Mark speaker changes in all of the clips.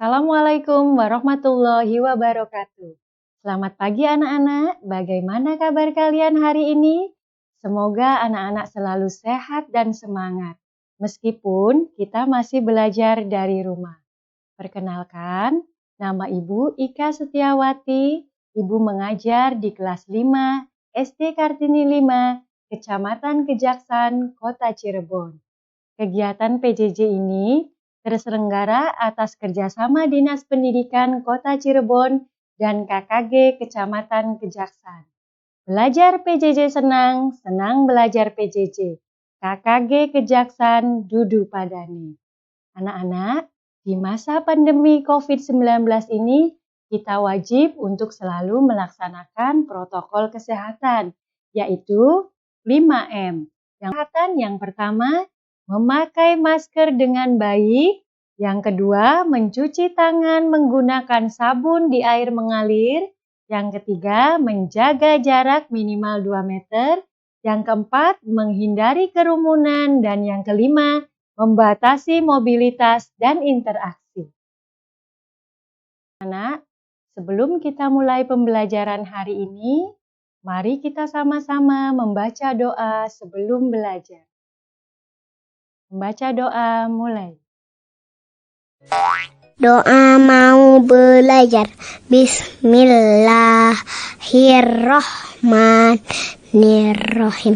Speaker 1: Assalamualaikum warahmatullahi wabarakatuh. Selamat pagi anak-anak, bagaimana kabar kalian hari ini? Semoga anak-anak selalu sehat dan semangat, meskipun kita masih belajar dari rumah. Perkenalkan, nama Ibu Ika Setiawati, Ibu mengajar di kelas 5 SD Kartini 5, Kecamatan Kejaksan, Kota Cirebon. Kegiatan PJJ ini terselenggara atas kerjasama Dinas Pendidikan Kota Cirebon dan KKG Kecamatan Kejaksan. Belajar PJJ senang, senang belajar PJJ. KKG Kejaksan Dudu Padani. Anak-anak, di masa pandemi COVID-19 ini, kita wajib untuk selalu melaksanakan protokol kesehatan, yaitu 5M. Yang pertama, memakai masker dengan baik. Yang kedua, mencuci tangan menggunakan sabun di air mengalir. Yang ketiga, menjaga jarak minimal 2 meter. Yang keempat, menghindari kerumunan. Dan yang kelima, membatasi mobilitas dan interaksi. Anak, sebelum kita mulai pembelajaran hari ini, mari kita sama-sama membaca doa sebelum belajar. Membaca doa mulai.
Speaker 2: Doa mau belajar. Bismillahirrahmanirrahim.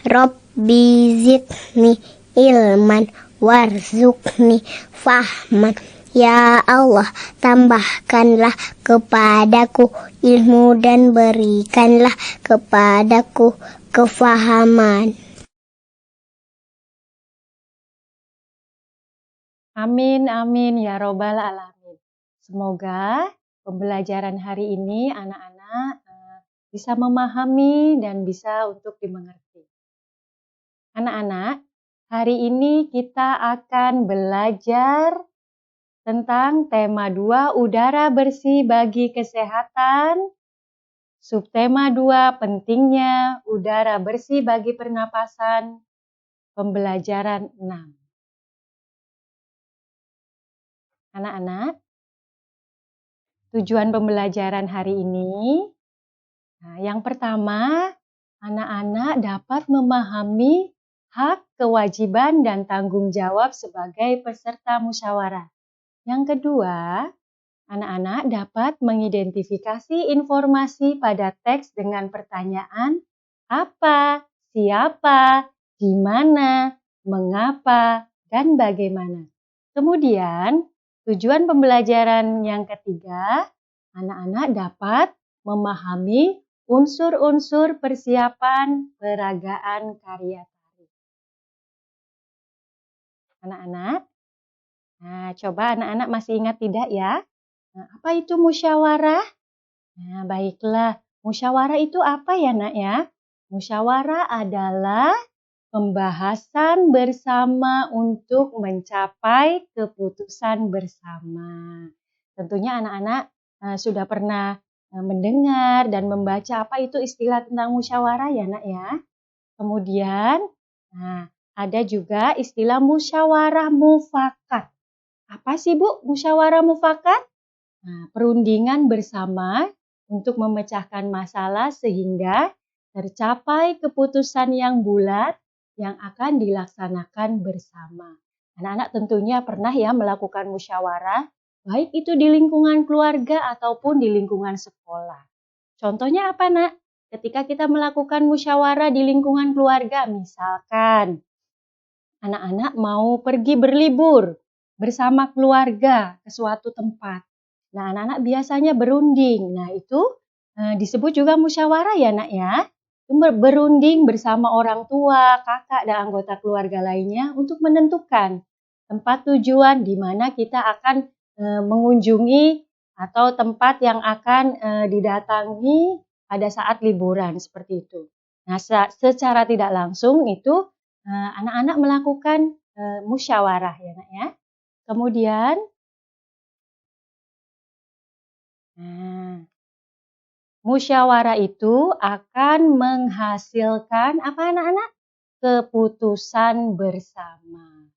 Speaker 2: Rabbi zidni ilman warzuqni fahman. Ya Allah, tambahkanlah kepadaku ilmu dan berikanlah kepadaku kefahaman.
Speaker 1: Amin, amin, ya robbal alamin. Semoga pembelajaran hari ini anak-anak bisa memahami dan bisa untuk dimengerti. Anak-anak, hari ini kita akan belajar tentang tema 2 udara bersih bagi kesehatan. Subtema 2 pentingnya udara bersih bagi pernapasan. Pembelajaran 6. Anak-anak, tujuan pembelajaran hari ini, yang pertama, anak-anak dapat memahami hak, kewajiban, dan tanggung jawab sebagai peserta musyawarah. Yang kedua, anak-anak dapat mengidentifikasi informasi pada teks dengan pertanyaan apa, siapa, di mana, mengapa, dan bagaimana. Kemudian, tujuan pembelajaran yang ketiga, anak-anak dapat memahami unsur-unsur persiapan peragaan karya tari. Anak-anak, coba anak-anak masih ingat tidak ya? Apa itu musyawarah? Baiklah, musyawarah itu apa ya nak ya? Musyawarah adalah pembahasan bersama untuk mencapai keputusan bersama. Tentunya anak-anak sudah pernah mendengar dan membaca apa itu istilah tentang musyawarah ya nak ya. Kemudian ada juga istilah musyawarah mufakat. Apa sih Bu musyawarah mufakat? Perundingan bersama untuk memecahkan masalah sehingga tercapai keputusan yang bulat yang akan dilaksanakan bersama. Anak-anak tentunya pernah ya melakukan musyawarah, baik itu di lingkungan keluarga ataupun di lingkungan sekolah. Contohnya apa nak? Ketika kita melakukan musyawarah di lingkungan keluarga, misalkan anak-anak mau pergi berlibur bersama keluarga ke suatu tempat. Nah, anak-anak biasanya berunding. Nah, itu disebut juga musyawarah ya nak ya. Berunding bersama orang tua, kakak, dan anggota keluarga lainnya untuk menentukan tempat tujuan di mana kita akan mengunjungi atau tempat yang akan didatangi pada saat liburan seperti itu. Nah, secara tidak langsung itu anak-anak melakukan musyawarah ya nak ya. Kemudian musyawarah itu akan menghasilkan apa anak-anak? Keputusan bersama.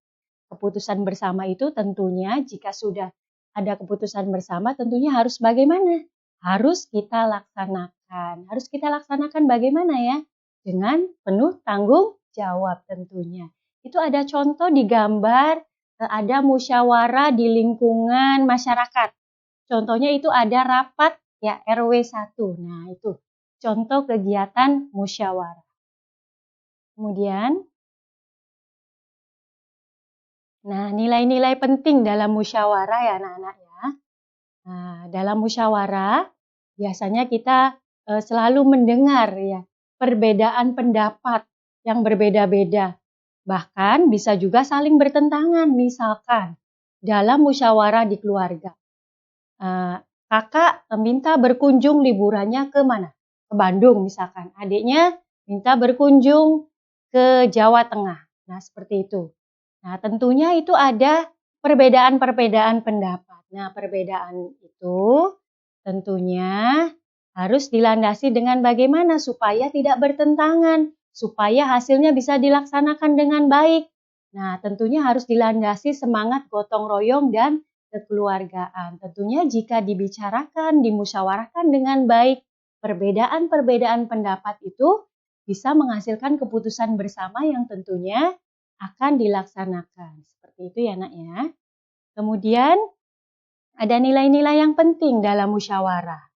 Speaker 1: Keputusan bersama itu tentunya jika sudah ada keputusan bersama tentunya harus bagaimana? Harus kita laksanakan. Harus kita laksanakan bagaimana ya? Dengan penuh tanggung jawab tentunya. Itu ada contoh di gambar, ada musyawarah di lingkungan masyarakat. Contohnya itu ada rapat ya RW 1. Nah, itu contoh kegiatan musyawarah. Kemudian, nah nilai-nilai penting dalam musyawarah ya anak-anak ya. Nah, dalam musyawarah biasanya kita selalu mendengar ya perbedaan pendapat yang berbeda-beda. Bahkan bisa juga saling bertentangan. Misalkan dalam musyawarah di keluarga, kakak minta berkunjung liburannya ke mana? Ke Bandung misalkan. Adiknya minta berkunjung ke Jawa Tengah. Nah, seperti itu. Nah, tentunya itu ada perbedaan-perbedaan pendapat. Nah, perbedaan itu tentunya harus dilandasi dengan bagaimana supaya tidak bertentangan, supaya hasilnya bisa dilaksanakan dengan baik. Nah, tentunya harus dilandasi semangat gotong royong dan kekeluargaan. Tentunya jika dibicarakan, dimusyawarahkan dengan baik, perbedaan-perbedaan pendapat itu bisa menghasilkan keputusan bersama yang tentunya akan dilaksanakan. Seperti itu ya nak ya. Kemudian ada nilai-nilai yang penting dalam musyawarah.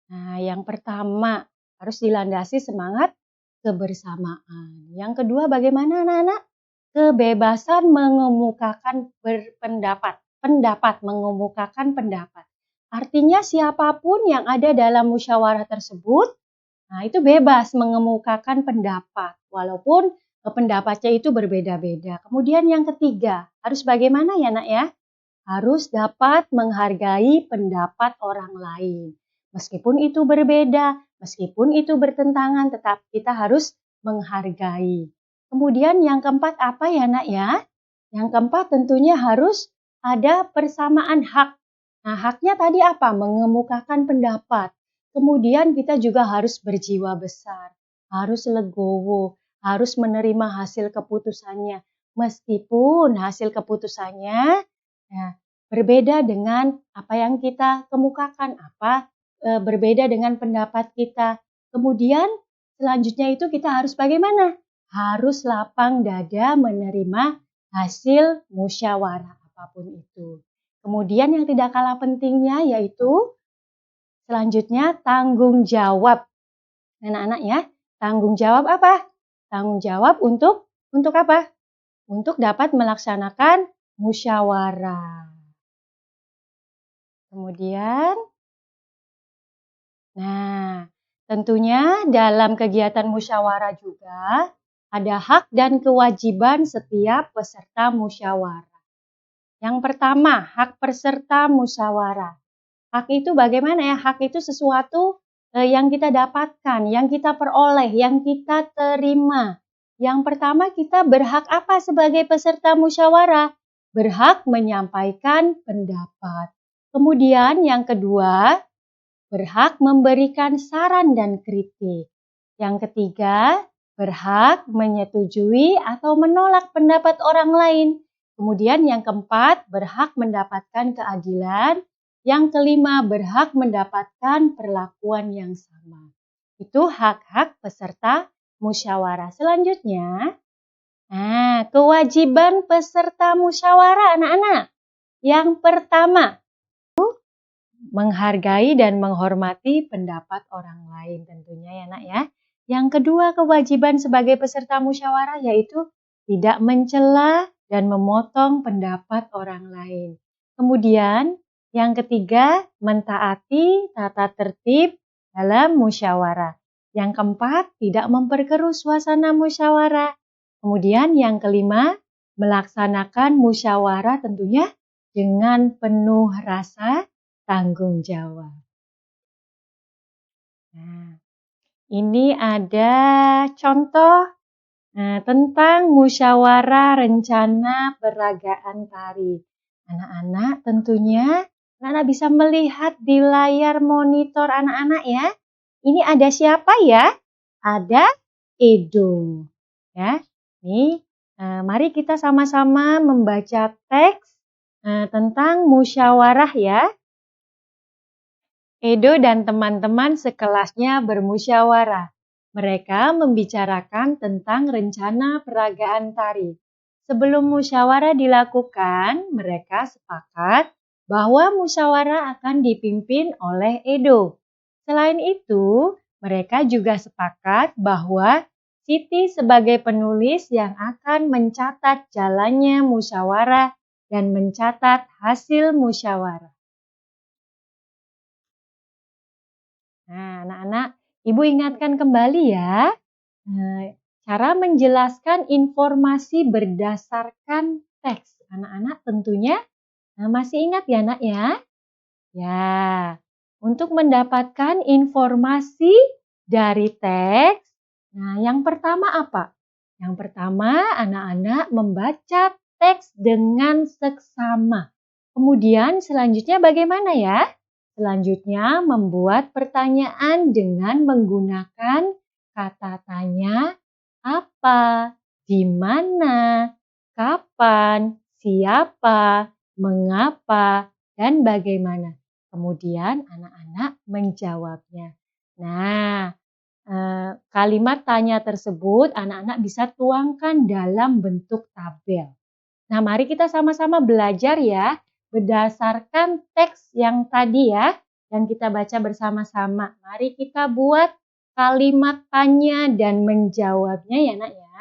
Speaker 1: Nah, yang pertama harus dilandasi semangat kebersamaan. Yang kedua bagaimana anak-anak? Kebebasan mengemukakan berpendapat. Mengemukakan pendapat. Artinya siapapun yang ada dalam musyawarah tersebut, nah itu bebas mengemukakan pendapat. Walaupun pendapatnya itu berbeda-beda. Kemudian yang ketiga, harus bagaimana ya nak ya? Harus dapat menghargai pendapat orang lain. Meskipun itu berbeda, meskipun itu bertentangan, tetap kita harus menghargai. Kemudian yang keempat apa ya nak ya? Yang keempat tentunya harus ada persamaan hak. Nah haknya tadi apa? Mengemukakan pendapat. Kemudian kita juga harus berjiwa besar, harus legowo, harus menerima hasil keputusannya. Meskipun hasil keputusannya ya, berbeda dengan apa yang kita kemukakan, berbeda dengan pendapat kita. Kemudian selanjutnya itu kita harus bagaimana? Harus lapang dada menerima hasil musyawarah apapun itu. Kemudian yang tidak kalah pentingnya yaitu selanjutnya tanggung jawab. Anak-anak ya, tanggung jawab apa? Tanggung jawab untuk apa? Untuk dapat melaksanakan musyawarah. Kemudian, nah tentunya dalam kegiatan musyawarah juga ada hak dan kewajiban setiap peserta musyawarah. Yang pertama, hak peserta musyawarah. Hak itu bagaimana ya? Hak itu sesuatu yang kita dapatkan, yang kita peroleh, yang kita terima. Yang pertama kita berhak apa sebagai peserta musyawarah? Berhak menyampaikan pendapat. Kemudian yang kedua, berhak memberikan saran dan kritik. Yang ketiga, berhak menyetujui atau menolak pendapat orang lain. Kemudian yang keempat, berhak mendapatkan keadilan. Yang kelima, berhak mendapatkan perlakuan yang sama. Itu hak-hak peserta musyawarah. Selanjutnya, kewajiban peserta musyawarah anak-anak. Yang pertama, menghargai dan menghormati pendapat orang lain tentunya ya nak ya. Yang kedua, kewajiban sebagai peserta musyawarah yaitu tidak mencela dan memotong pendapat orang lain. Kemudian, yang ketiga, mentaati tata tertib dalam musyawarah. Yang keempat, tidak memperkeruh suasana musyawarah. Kemudian yang kelima, melaksanakan musyawarah tentunya dengan penuh rasa tanggung jawab. Nah, ini ada contoh tentang musyawarah rencana peragaan tari. Anak-anak tentunya anak-anak bisa melihat di layar monitor anak-anak ya. Ini ada siapa ya? Ada Edo. Ya, nih, mari kita sama-sama membaca teks tentang musyawarah ya. Edo dan teman-teman sekelasnya bermusyawarah. Mereka membicarakan tentang rencana peragaan tari. Sebelum musyawarah dilakukan, mereka sepakat bahwa musyawarah akan dipimpin oleh Edo. Selain itu, mereka juga sepakat bahwa Siti sebagai penulis yang akan mencatat jalannya musyawarah dan mencatat hasil musyawarah. Nah, anak-anak, Ibu ingatkan kembali ya, cara menjelaskan informasi berdasarkan teks. Anak-anak tentunya masih ingat ya, Nak ya? Ya, untuk mendapatkan informasi dari teks, nah yang pertama apa? Yang pertama, anak-anak membaca teks dengan seksama. Kemudian selanjutnya bagaimana ya? Selanjutnya membuat pertanyaan dengan menggunakan kata tanya, apa, di mana, kapan, siapa, mengapa, dan bagaimana. Kemudian anak-anak menjawabnya. Nah, kalimat tanya tersebut anak-anak bisa tuangkan dalam bentuk tabel. Nah, mari kita sama-sama belajar ya, berdasarkan teks yang tadi ya, yang kita baca bersama-sama. Mari kita buat kalimat tanya dan menjawabnya ya, Nak ya.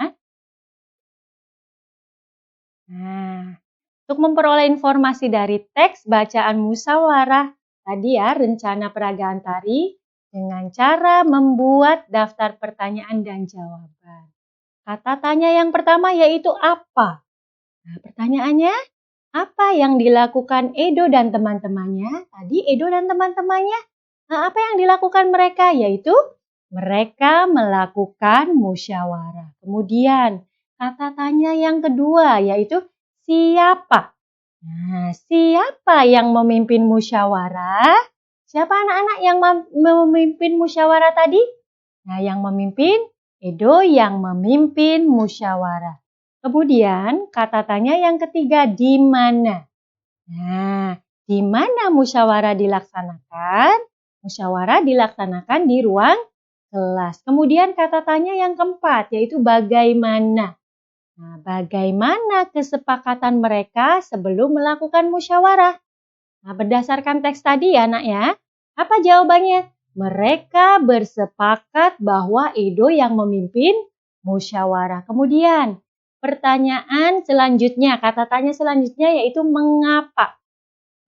Speaker 1: Nah, untuk memperoleh informasi dari teks bacaan musyawarah tadi ya, rencana peragaan tari dengan cara membuat daftar pertanyaan dan jawaban. Kata tanya yang pertama yaitu apa? Nah, pertanyaannya, apa yang dilakukan Edo dan teman-temannya? Tadi Edo dan teman-temannya, nah, apa yang dilakukan mereka? Yaitu mereka melakukan musyawarah. Kemudian, kata tanya yang kedua yaitu siapa? Nah, siapa yang memimpin musyawarah? Siapa anak-anak yang memimpin musyawarah tadi? Nah, yang memimpin Edo yang memimpin musyawarah. Kemudian kata tanya yang ketiga, di mana? Nah, di mana musyawarah dilaksanakan? Musyawarah dilaksanakan di ruang kelas. Kemudian kata tanya yang keempat, yaitu bagaimana? Nah, bagaimana kesepakatan mereka sebelum melakukan musyawarah? Nah, berdasarkan teks tadi ya, Nak ya. Apa jawabannya? Mereka bersepakat bahwa Edo yang memimpin musyawarah. Kemudian, pertanyaan selanjutnya, kata tanya selanjutnya yaitu mengapa?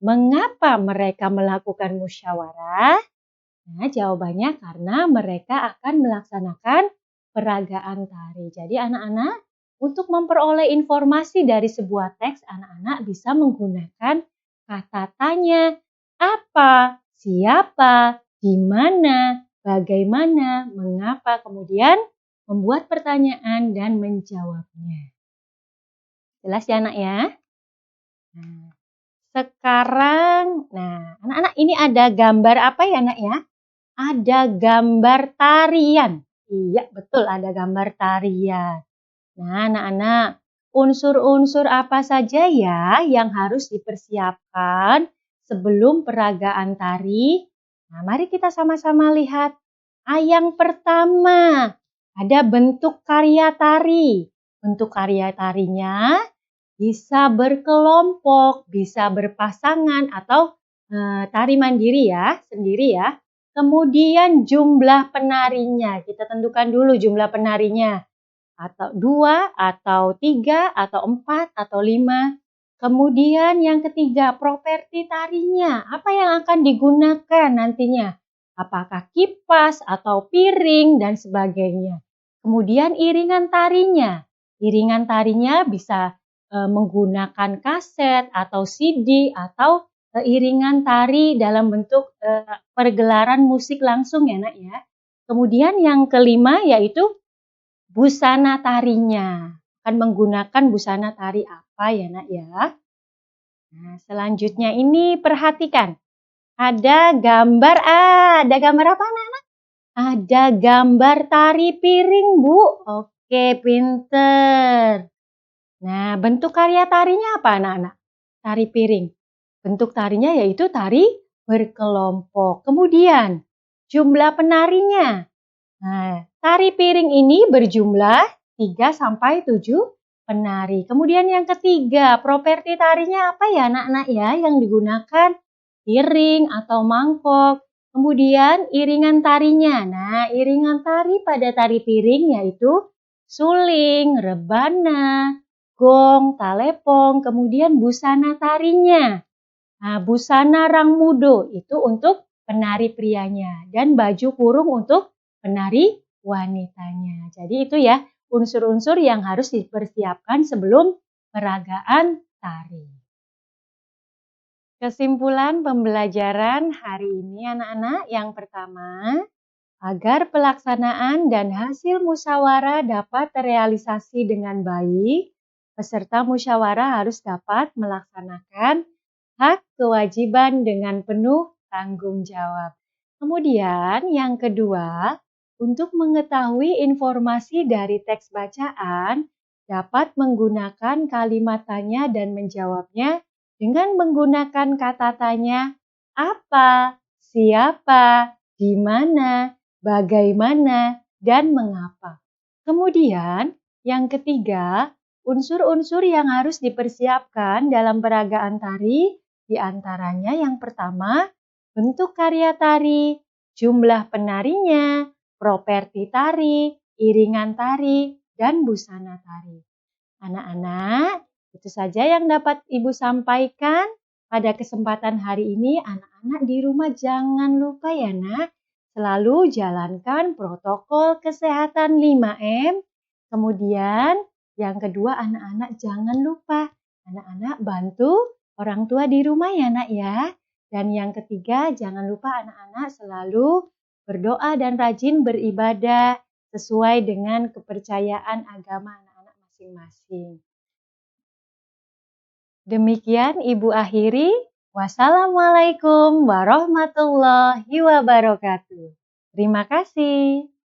Speaker 1: Mengapa mereka melakukan musyawarah? Nah, jawabannya karena mereka akan melaksanakan peragaan tari. Jadi anak-anak, untuk memperoleh informasi dari sebuah teks, anak-anak bisa menggunakan kata tanya, apa, siapa, di mana, bagaimana, mengapa, kemudian membuat pertanyaan dan menjawabnya. Jelas ya anak ya? Nah, sekarang, anak-anak ini ada gambar apa ya anak ya? Ada gambar tarian. Iya, betul ada gambar tarian. Nah, anak-anak, unsur-unsur apa saja ya yang harus dipersiapkan sebelum peragaan tari? Nah, mari kita sama-sama lihat. Yang pertama, ada bentuk karya tari. Bentuk karya tarinya bisa berkelompok, bisa berpasangan atau tari mandiri ya, sendiri ya. Kemudian jumlah penarinya, kita tentukan dulu jumlah penarinya. Atau 2, atau 3, atau 4, atau 5. Kemudian yang ketiga, properti tarinya. Apa yang akan digunakan nantinya? Apakah kipas atau piring dan sebagainya. Kemudian iringan tarinya. Iringan tarinya bisa menggunakan kaset atau CD atau iringan tari dalam bentuk pergelaran musik langsung ya Nak ya. Kemudian yang kelima yaitu busana tarinya. Akan menggunakan busana tari apa ya Nak ya. Nah, selanjutnya ini perhatikan. Ada gambar, ada gambar apa anak-anak? Ada gambar tari piring Bu. Oke, pinter. Nah, bentuk karya tarinya apa anak-anak? tari piring. Bentuk tarinya yaitu tari berkelompok. Kemudian jumlah penarinya. Nah, tari piring ini berjumlah 3 sampai 7 penari. Kemudian yang ketiga, properti tarinya apa ya anak-anak ya yang digunakan? Piring atau mangkok. Kemudian iringan tarinya. Nah, iringan tari pada tari piring yaitu suling, rebana, gong, talepong, kemudian busana tarinya. Nah, busana rangmudo itu untuk penari prianya dan baju kurung untuk penari wanitanya. Jadi itu ya unsur-unsur yang harus dipersiapkan sebelum peragaan tari. Kesimpulan pembelajaran hari ini anak-anak, yang pertama, agar pelaksanaan dan hasil musyawarah dapat terrealisasi dengan baik, peserta musyawarah harus dapat melaksanakan hak kewajiban dengan penuh tanggung jawab. Kemudian yang kedua, untuk mengetahui informasi dari teks bacaan, dapat menggunakan kalimat tanya dan menjawabnya dengan menggunakan kata tanya apa, siapa, di mana, bagaimana, dan mengapa. Kemudian yang ketiga, unsur-unsur yang harus dipersiapkan dalam peragaan tari, di antaranya yang pertama, bentuk karya tari, jumlah penarinya, properti tari, iringan tari, dan busana tari. Anak-anak, itu saja yang dapat Ibu sampaikan pada kesempatan hari ini. Anak-anak di rumah jangan lupa ya nak, selalu jalankan protokol kesehatan 5M. Kemudian yang kedua, anak-anak jangan lupa, anak-anak bantu orang tua di rumah ya nak ya. Dan yang ketiga, jangan lupa anak-anak selalu berdoa dan rajin beribadah sesuai dengan kepercayaan agama anak-anak masing-masing. Demikian Ibu akhiri. Wassalamualaikum warahmatullahi wabarakatuh. Terima kasih.